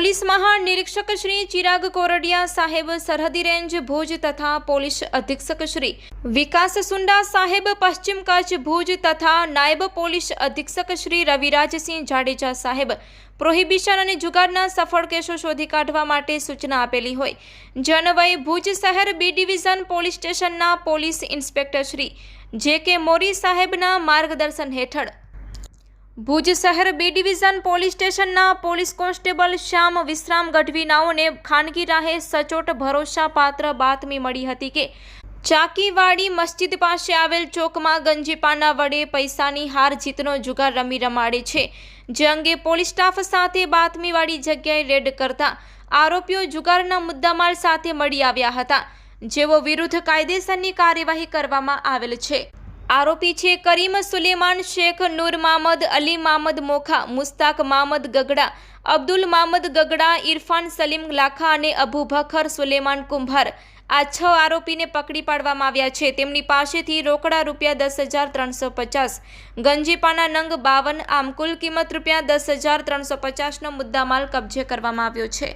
Police મહાનિરીક્ષક Shri Chirag Kordia સાહેબ, સરહદી range Bhuj તથા પોલીસ અધિક્ષક શ્રી વિકાસ સુંડા સાહેબ, પશ્ચિમ કચ્છ ભુજ તથા નાયબ પોલીસ અધિક્ષક શ્રી રવિરાજસિંહ જાડેજા સાહેબ પ્રોહિબિશન અને જુગારના સફળ કેસો શોધી કાઢવા માટે સૂચના આપેલી હોય જનવય ભુજ શહેર બી ડિવિઝન પોલીસ સ્ટેશનના પોલીસ ઇન્સ્પેક્ટર શ્રી જે.કે. મોરી સાહેબના માર્ગદર્શન હેઠળ ભુજ શહેર બી ડિવિઝન પોલીસ સ્ટેશનના પોલીસ કોન્સ્ટેબલ શ્યામ વિશ્રામ ગઢવી નાઓને ખાનગી રાહે સચોટ ભરોસાપાત્ર બાતમી મળી હતી કે ચાકીવાડી મસ્જિદ પાસે આવેલ ચોકમાં ગંજીપાના વડે પૈસાની હાર જીતનો જુગાર રમાડે છે, જે અંગે પોલીસ સ્ટાફ સાથે બાતમીવાળી જગ્યાએ રેડ કરતા આરોપીઓ જુગારના મુદ્દામાલ સાથે મળી આવ્યા હતા, જેઓ વિરુદ્ધ કાયદેસરની કાર્યવાહી કરવામાં આવેલ છે। આરોપી છે કરીમ સુલેમાન શેખ, નૂર મામદ, અલી મામદ મોખા, મુસ્તાક મામદ ગગડા, અબ્દુલ મામદ ગગડા, ઇરફાન સલીમ લાખા અને અબુ બકર સુલેમાન કુંભાર। આ 6 આરોપીને પકડી પાડવામાં આવ્યા છે। તેમની પાસેથી રોકડા રૂપિયા 10,350, ગંજીપાના નંગ 52, આમ કુલ કિંમત રૂપિયા 10,350નો મુદ્દામાલ કબજે કરવામાં આવ્યો છે।